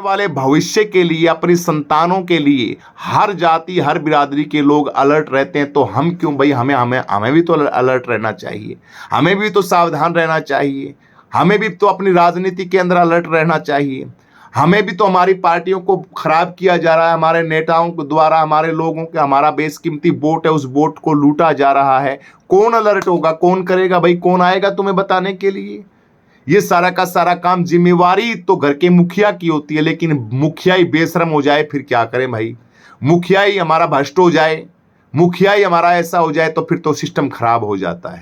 वाले भविष्य के लिए, अपनी संतानों के लिए हर जाति हर बिरादरी के लोग अलर्ट रहते हैं, तो हम क्यों भाई, हमें हमें हमें भी तो अलर्ट रहना चाहिए, हमें भी तो सावधान रहना चाहिए, हमें भी तो अपनी राजनीति के अंदर अलर्ट रहना चाहिए। हमें भी तो, हमारी पार्टियों को खराब किया जा रहा है, हमारे नेताओं के द्वारा, हमारे लोगों के, हमारा बेशकीमती वोट है, उस वोट को लूटा जा रहा है। कौन अलर्ट होगा, कौन करेगा भाई, कौन आएगा तुम्हें बताने के लिए? ये सारा का सारा काम जिम्मेवारी तो घर के मुखिया की होती है, लेकिन मुखिया ही बेशरम हो जाए फिर क्या करें भाई? मुखिया ही हमारा भ्रष्ट हो जाए, मुखिया ही हमारा ऐसा हो जाए, तो फिर तो सिस्टम खराब हो जाता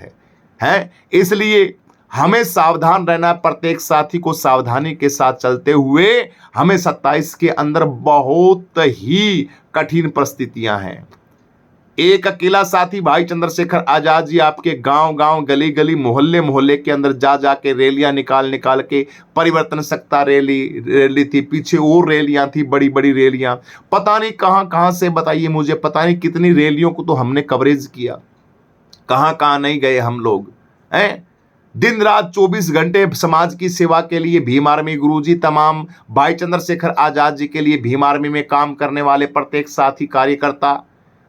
है। इसलिए हमें सावधान रहना है, प्रत्येक साथी को सावधानी के साथ चलते हुए। हमें 27 के अंदर बहुत ही कठिन परिस्थितियां हैं। एक अकेला साथी भाई चंद्रशेखर आजाद जी आपके गांव गांव गली गली मोहल्ले मोहल्ले के अंदर जा जाके रैलियां निकाल निकाल के, परिवर्तन सत्ता रैली थी, पीछे और रैलियां थी, बड़ी बड़ी रैलियां, पता नहीं कहां कहां से, बताइए मुझे, पता नहीं कितनी रैलियों को तो हमने कवरेज किया, कहां कहां नहीं गए हम लोग हैं। दिन रात 24 घंटे समाज की सेवा के लिए भीम आर्मी गुरुजी, तमाम भाई चंद्रशेखर आजाद जी के लिए भीम आर्मी में काम करने वाले प्रत्येक साथी कार्यकर्ता,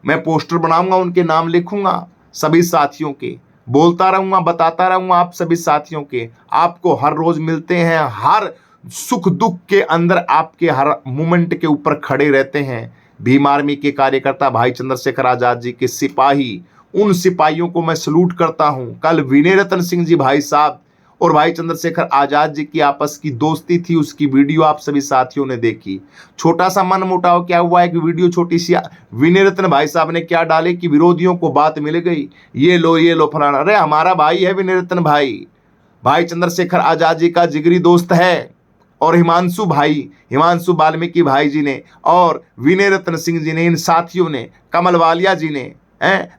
मैं पोस्टर बनाऊंगा, उनके नाम लिखूंगा, सभी साथियों के बोलता रहूंगा, बताता रहूंगा आप सभी साथियों के। आपको हर रोज मिलते हैं, हर सुख दुख के अंदर आपके हर मोमेंट के ऊपर खड़े रहते हैं भीम आर्मी के कार्यकर्ता, भाई चंद्रशेखर आजाद जी के सिपाही। उन सिपाहियों को मैं सलूट करता हूं। कल विनय रतन सिंह जी भाई साहब और भाई चंद्रशेखर आजाद जी की आपस की दोस्ती थी, उसकी वीडियो आप सभी साथियों ने देखी। छोटा सा मन मुटाव क्या हुआ है कि वीडियो छोटी सी विनय रतन भाई साहब ने क्या डाले कि विरोधियों को बात मिल गई, ये लो फलाना। अरे हमारा भाई है विनय रतन भाई, भाई चंद्रशेखर आजाद जी का जिगरी दोस्त है। और हिमांशु वाल्मीकि भाई जी ने और विनय रतन सिंह जी ने, इन साथियों ने, कमल वालिया जी ने,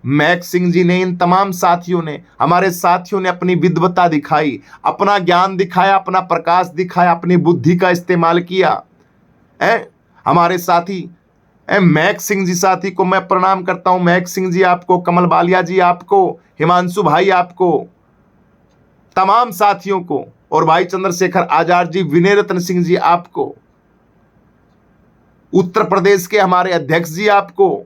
मैक सिंह जी ने, इन तमाम साथियों ने, हमारे साथियों ने अपनी विद्वता दिखाई, अपना ज्ञान दिखाया, अपना प्रकाश दिखाया, अपनी बुद्धि का इस्तेमाल किया। हमारे साथी मैक सिंह जी साथी को मैं प्रणाम करता हूं। मैक सिंह जी आपको, कमल वालिया जी आपको, हिमांशु भाई आपको, तमाम साथियों को, और भाई चंद्रशेखर आजाद जी, विनय रतन सिंह जी आपको, उत्तर प्रदेश के हमारे अध्यक्ष जी आपको,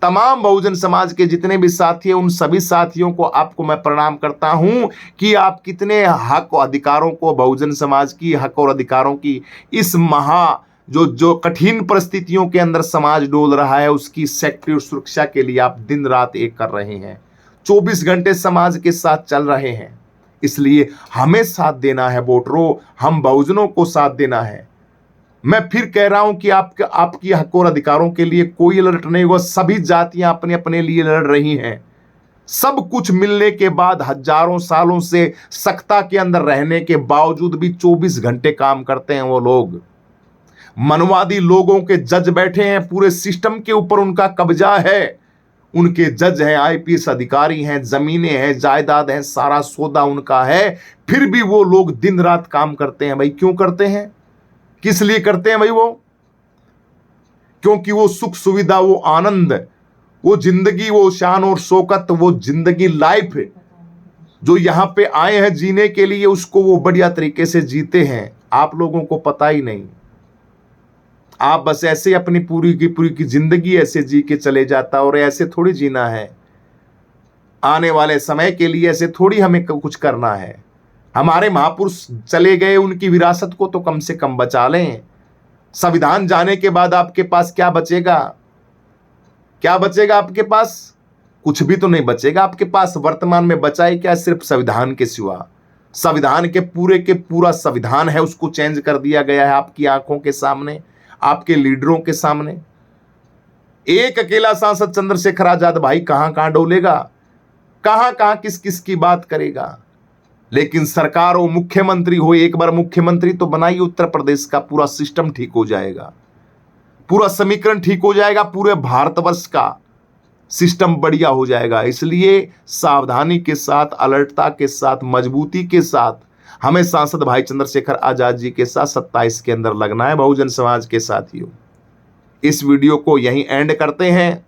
तमाम बहुजन समाज के जितने भी साथी हैं, उन सभी साथियों को आपको मैं प्रणाम करता हूं कि आप कितने हक और अधिकारों को, बहुजन समाज की हक और अधिकारों की इस जो कठिन परिस्थितियों के अंदर समाज डोल रहा है, उसकी सेक्युरिटी और सुरक्षा के लिए आप दिन रात एक कर रहे हैं, 24 घंटे समाज के साथ चल रहे हैं। इसलिए हमें साथ देना है वोटरों, हम बहुजनों को साथ देना है। मैं फिर कह रहा हूं कि आपकी हक और अधिकारों के लिए कोई अलर्ट नहीं हुआ। सभी जातियां अपने अपने लिए लड़ रही हैं। सब कुछ मिलने के बाद, हजारों सालों से सत्ता के अंदर रहने के बावजूद भी 24 घंटे काम करते हैं वो लोग। मनवादी लोगों के जज बैठे हैं, पूरे सिस्टम के ऊपर उनका कब्जा है। उनके जज हैं, आईपीएस अधिकारी हैं, जमीनें हैं, जायदाद हैं, सारा सौदा उनका है। फिर भी वो लोग दिन रात काम करते हैं। भाई क्यों करते हैं, किस लिए करते हैं भाई? वो क्योंकि वो सुख सुविधा, वो आनंद, वो जिंदगी, वो शान और शौकत, वो जिंदगी लाइफ जो यहां पे आए हैं जीने के लिए, उसको वो बढ़िया तरीके से जीते हैं। आप लोगों को पता ही नहीं। आप बस ऐसे अपनी पूरी की जिंदगी ऐसे जी के चले जाता, और ऐसे थोड़ी जीना है। आने वाले समय के लिए ऐसे थोड़ी हमें कुछ करना है। हमारे महापुरुष चले गए, उनकी विरासत को तो कम से कम बचा लें। संविधान जाने के बाद आपके पास क्या बचेगा? क्या बचेगा आपके पास? कुछ भी तो नहीं बचेगा आपके पास। वर्तमान में बचा है क्या? सिर्फ संविधान के सिवा। संविधान के पूरा संविधान है, उसको चेंज कर दिया गया है आपकी आंखों के सामने, आपके लीडरों के सामने। एक अकेला सांसद चंद्रशेखर आजाद भाई कहां कहां डोलेगा, कहां कहां किस किस की बात करेगा। लेकिन सरकार हो, मुख्यमंत्री हो, एक बार मुख्यमंत्री तो बनाइए उत्तर प्रदेश का, पूरा सिस्टम ठीक हो जाएगा, पूरा समीकरण ठीक हो जाएगा, पूरे भारतवर्ष का सिस्टम बढ़िया हो जाएगा। इसलिए सावधानी के साथ, अलर्टता के साथ, मजबूती के साथ हमें सांसद भाई चंद्रशेखर आजाद जी के साथ 27 के अंदर लगना है। बहुजन समाज के साथियों, इस वीडियो को यहीं एंड करते हैं।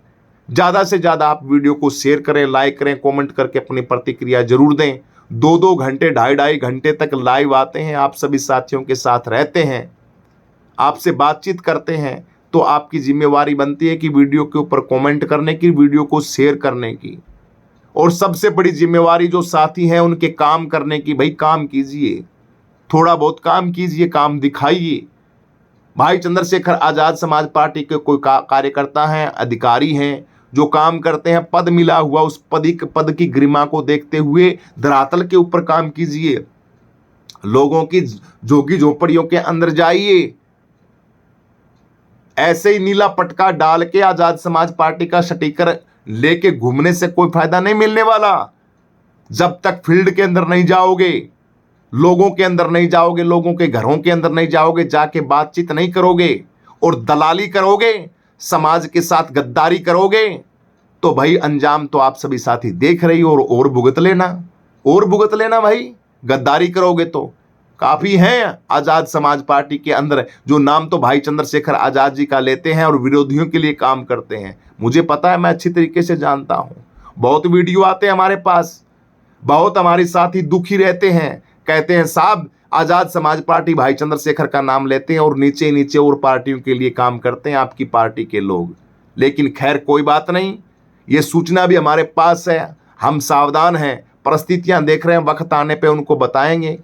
ज्यादा से ज्यादा आप वीडियो को शेयर करें, लाइक करें, कमेंट करके अपनी प्रतिक्रिया जरूर दें। 2-2 घंटे, 2.5-2.5 घंटे तक लाइव आते हैं, आप सभी साथियों के साथ रहते हैं। आपसे बातचीत करते हैं तो आपकी जिम्मेवारी बनती है कि वीडियो के ऊपर कमेंट करने की, वीडियो को शेयर करने की, और सबसे बड़ी जिम्मेवारी जो साथी हैं उनके काम करने की। भाई काम कीजिए, थोड़ा बहुत काम कीजिए, काम दिखाइए। भाई चंद्रशेखर आजाद समाज पार्टी के कोई कार्यकर्ता हैं, अधिकारी हैं जो काम करते हैं, पद मिला हुआ, उस पद की गरिमा को देखते हुए धरातल के ऊपर काम कीजिए। लोगों की झोगी झोपड़ियों के अंदर जाइए। ऐसे ही नीला पटका डाल के आजाद समाज पार्टी का स्टिकर लेके घूमने से कोई फायदा नहीं मिलने वाला। जब तक फील्ड के अंदर नहीं जाओगे, लोगों के अंदर नहीं जाओगे, लोगों के घरों के अंदर नहीं जाओगे, जाके बातचीत नहीं करोगे और दलाली करोगे, समाज के साथ गद्दारी करोगे, तो भाई अंजाम तो आप सभी साथी देख रही हो। और भुगत लेना, और भुगत लेना भाई। गद्दारी करोगे तो काफी हैं आजाद समाज पार्टी के अंदर जो नाम तो भाई चंद्रशेखर आजाद जी का लेते हैं और विरोधियों के लिए काम करते हैं। मुझे पता है, मैं अच्छी तरीके से जानता हूं। बहुत वीडियो आते हैं हमारे पास, बहुत हमारे साथी दुखी रहते हैं, कहते हैं साहब आजाद समाज पार्टी भाई चंद्रशेखर का नाम लेते हैं और नीचे नीचे और पार्टियों के लिए काम करते हैं आपकी पार्टी के लोग। लेकिन खैर कोई बात नहीं, ये सूचना भी हमारे पास है, हम सावधान हैं, परिस्थितियां देख रहे हैं, वक्त आने पे उनको बताएंगे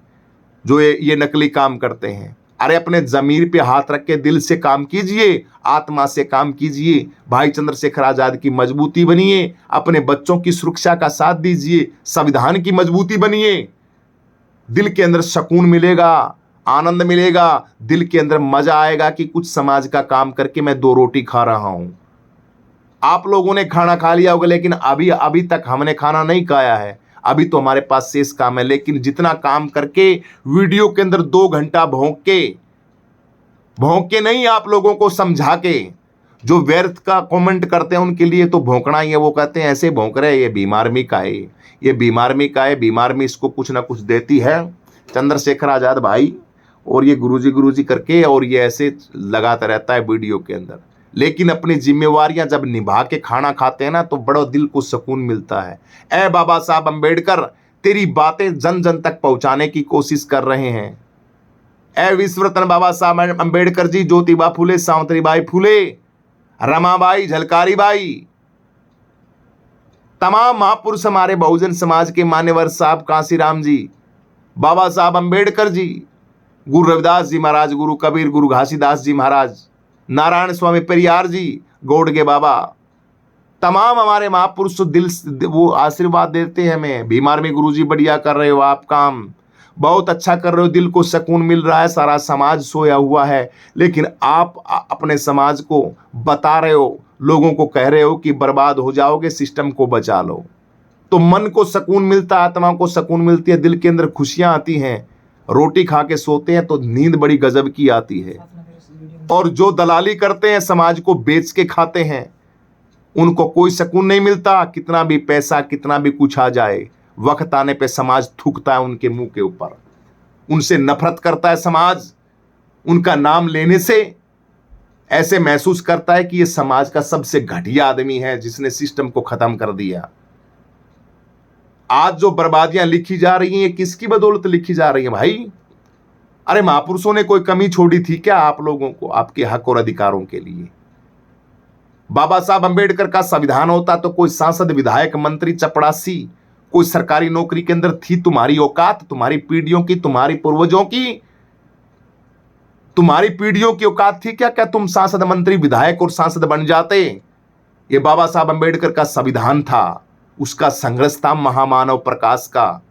जो ये नकली काम करते हैं। अरे अपने जमीर पे हाथ रख के दिल से काम कीजिए, आत्मा से काम कीजिए, भाई चंद्रशेखर आजाद की मजबूती बनिए, अपने बच्चों की सुरक्षा का साथ दीजिए, संविधान की मजबूती बनिए। दिल के अंदर सुकून मिलेगा, आनंद मिलेगा, दिल के अंदर मजा आएगा कि कुछ समाज का काम करके मैं 2 रोटी खा रहा हूं। आप लोगों ने खाना खा लिया होगा, लेकिन अभी तक हमने खाना नहीं खाया है, अभी तो हमारे पास शेष काम है। लेकिन जितना काम करके वीडियो के अंदर 2 घंटा भौंक के नहीं, आप लोगों को समझा के, जो व्यर्थ का कमेंट करते हैं उनके लिए तो भौंकना ही है। वो कहते हैं ऐसे भौंक रहे हैं, ये बीमार मी का है, ये बीमार मी का है, बीमार मी इसको कुछ ना कुछ देती है चंद्रशेखर आजाद भाई, और ये गुरुजी करके, और ये ऐसे लगाता रहता है वीडियो के अंदर। लेकिन अपनी जिम्मेवारियां जब निभा के खाना खाते हैं ना, तो बड़ा दिल को सुकून मिलता है। ए बाबा साहब अंबेडकर, तेरी बातें जन जन तक पहुंचाने की कोशिश कर रहे हैं। ए विश्व रत्न बाबा साहब अंबेडकर जी, ज्योतिबा फुले, सावित्रीबाई फुले, रमाबाई, झलकारी बाई, तमाम महापुरुष हमारे बहुजन समाज के मान्यवर साहब कांसीराम जी, बाबा साहब अंबेडकर जी, गुरु रविदास जी महाराज, गुरु कबीर, गुरु घासीदास जी महाराज, नारायण स्वामी पेरियार जी, गौड़गे बाबा, तमाम हमारे महापुरुष दिल वो आशीर्वाद देते हैं हमें। बीमार में गुरुजी बढ़िया कर रहे हो आप काम, बहुत अच्छा कर रहे हो, दिल को सुकून मिल रहा है, सारा समाज सोया हुआ है, लेकिन आप अपने समाज को बता रहे हो, लोगों को कह रहे हो कि बर्बाद हो जाओगे, सिस्टम को बचा लो। तो मन को सुकून मिलता है, आत्मा को सुकून मिलती है, दिल के अंदर खुशियां आती हैं। रोटी खा के सोते हैं तो नींद बड़ी गजब की आती है। और जो दलाली करते हैं, समाज को बेच के खाते हैं, उनको कोई सुकून नहीं मिलता। कितना भी पैसा, कितना भी कुछ आ जाए, वक्त आने पे समाज थूकता है उनके मुंह के ऊपर, उनसे नफरत करता है समाज। उनका नाम लेने से ऐसे महसूस करता है कि ये समाज का सबसे घटिया आदमी है जिसने सिस्टम को खत्म कर दिया। आज जो बर्बादियां लिखी जा रही हैं, ये किसकी बदौलत लिखी जा रही है भाई? अरे महापुरुषों ने कोई कमी छोड़ी थी क्या आप लोगों को, आपके हक और अधिकारों के लिए? बाबा साहब अंबेडकर का संविधान होता तो कोई सांसद, विधायक, मंत्री, चपड़ासी, कोई सरकारी नौकरी के अंदर थी तुम्हारी औकात? तुम्हारी पीढ़ियों की, तुम्हारी पूर्वजों की, तुम्हारी पीढ़ियों की औकात थी क्या? क्या तुम सांसद, मंत्री, विधायक और सांसद बन जाते? ये बाबा साहब अंबेडकर का संविधान था, उसका संघर्ष था महामानव प्रकाश का,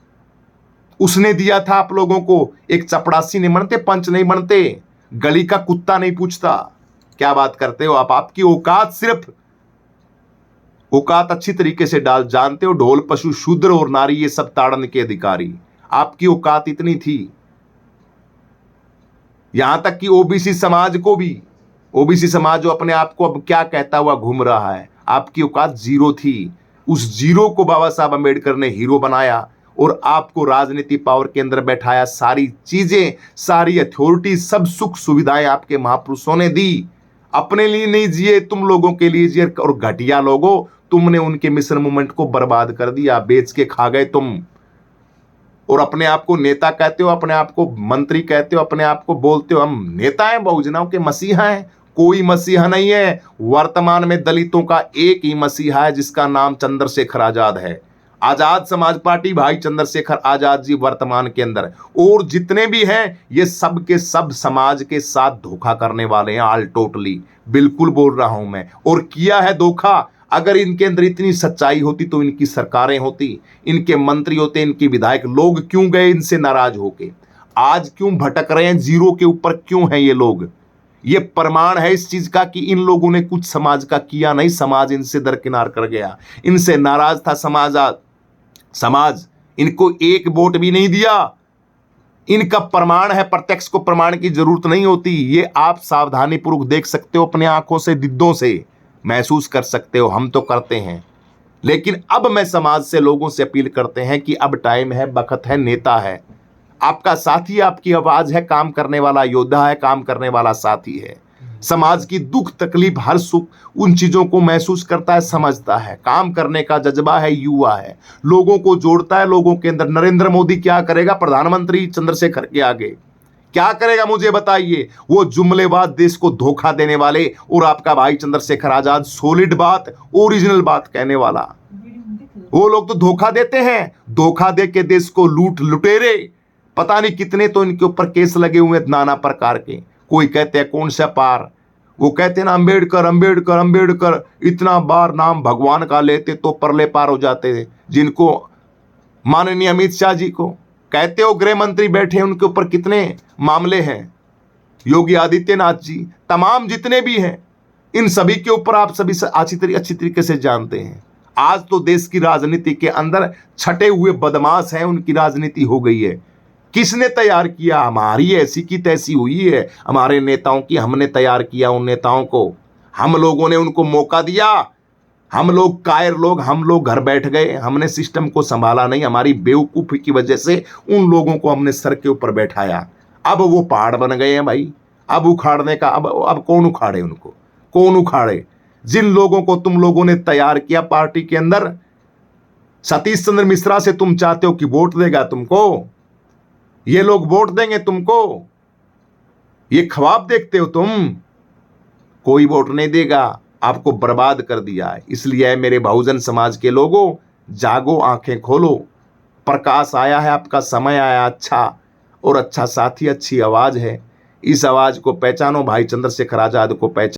उसने दिया था आप लोगों को। एक चपड़ासी नहीं बनते, पंच नहीं बनते, गली का कुत्ता नहीं पूछता। क्या बात करते हो आप? आपकी औकात सिर्फ, औकात अच्छी तरीके से डाल जानते हो, ढोल, पशु, शूद्र और नारी ये सब ताड़न के अधिकारी, आपकी औकात इतनी थी। यहां तक कि ओबीसी समाज को भी, ओबीसी समाज जो अपने आप को अब क्या कहता हुआ घूम रहा है, आपकी औकात 0 थी। उस 0 को बाबा साहब अंबेडकर ने हीरो बनाया और आपको राजनीति पावर के अंदर बैठाया। सारी चीजें, सारी अथॉरिटी, सब सुख सुविधाएं आपके महापुरुषों ने दी। अपने लिए नहीं जिए, तुम लोगों के लिए जिए। और घटिया लोगों, तुमने उनके मिशन मूवमेंट को बर्बाद कर दिया, बेच के खा गए तुम। और अपने आप को नेता कहते हो, अपने आप को मंत्री कहते हो, अपने आप को बोलते हो हम नेता हैं, बहुजनों के मसीहा हैं। कोई मसीहा नहीं है। वर्तमान में दलितों का एक ही मसीहा है जिसका नाम चंद्रशेखर आजाद है। आजाद समाज पार्टी भाई चंद्रशेखर आजाद जी वर्तमान के अंदर, और जितने भी हैं ये सब के सब समाज के साथ धोखा करने वाले हैं। ऑल टोटली बिल्कुल बोल रहा हूं मैं, और किया है धोखा। अगर इनके अंदर इतनी सच्चाई होती तो इनकी सरकारें होती, इनके मंत्री होते, इनके विधायक। लोग क्यों गए इनसे नाराज होके? आज क्यों भटक रहे हैं? जीरो के ऊपर क्यों हैं ये लोग? ये प्रमाण है इस चीज का कि इन लोगों ने कुछ समाज का किया नहीं। समाज इनसे दरकिनार कर गया, इनसे नाराज था समाज इनको एक वोट भी नहीं दिया। इनका प्रमाण है, प्रत्यक्ष को प्रमाण की जरूरत नहीं होती। ये आप सावधानी पूर्वक देख सकते हो, अपने आंखों से, दिद्दों से महसूस कर सकते हो। हम तो करते हैं, लेकिन अब मैं समाज से, लोगों से अपील करते हैं कि अब टाइम है, वक्त है, नेता है, आपका साथी, आपकी आवाज है, काम करने वाला योद्धा है, काम करने वाला साथी है। समाज की दुख तकलीफ हर सुख उन चीजों को महसूस करता है, समझता है, काम करने का जज्बा है, युवा है, लोगों को जोड़ता है लोगों के अंदर। नरेंद्र मोदी क्या करेगा प्रधानमंत्री चंद्रशेखर के आगे? क्या करेगा मुझे बताइए? वो जुमलेबाज, देश को धोखा देने वाले, और आपका भाई चंद्रशेखर आजाद सॉलिड बात, ओरिजिनल बात कहने वाला। वो लोग तो धोखा देते हैं, धोखा दे के देश को लुटेरे। पता नहीं कितने तो इनके ऊपर केस लगे हुए नाना प्रकार के। कोई कहते हैं कौन सा पार, वो कहते हैं ना अंबेडकर अंबेडकर अंबेडकर, इतना बार नाम भगवान का लेते तो परले पार हो जाते थे। जिनको माननीय अमित शाह जी को कहते हो गृह मंत्री बैठे, उनके ऊपर कितने मामले हैं। योगी आदित्यनाथ जी, तमाम जितने भी हैं, इन सभी के ऊपर आप सभी अच्छी तरीके से जानते हैं। आज तो देश की राजनीति के अंदर छटे हुए बदमाश हैं, उनकी राजनीति हो गई है। किसने तैयार किया? हमारी ऐसी की तैसी हुई है, हमारे नेताओं की। हमने तैयार किया उन नेताओं को, हम लोगों ने उनको मौका दिया। हम लोग कायर लोग, हम लोग घर बैठ गए, हमने सिस्टम को संभाला नहीं। हमारी बेवकूफ़ी की वजह से उन लोगों को हमने सर के ऊपर बैठाया। अब वो पहाड़ बन गए हैं भाई। अब उखाड़ने का, अब कौन उखाड़े उनको? कौन उखाड़े? जिन लोगों को तुम लोगों ने तैयार किया पार्टी के अंदर, सतीश चंद्र मिश्रा से तुम चाहते हो कि वोट देगा तुमको? ये लोग वोट देंगे तुमको? ये ख्वाब देखते हो तुम? कोई वोट नहीं देगा, आपको बर्बाद कर दिया है। इसलिए मेरे बहुजन समाज के लोगों, जागो, आंखें खोलो। प्रकाश आया है, आपका समय आया। अच्छा और अच्छा साथी, अच्छी आवाज है। इस आवाज को पहचानो, भाई चंद्रशेखर आजाद को पहचानो।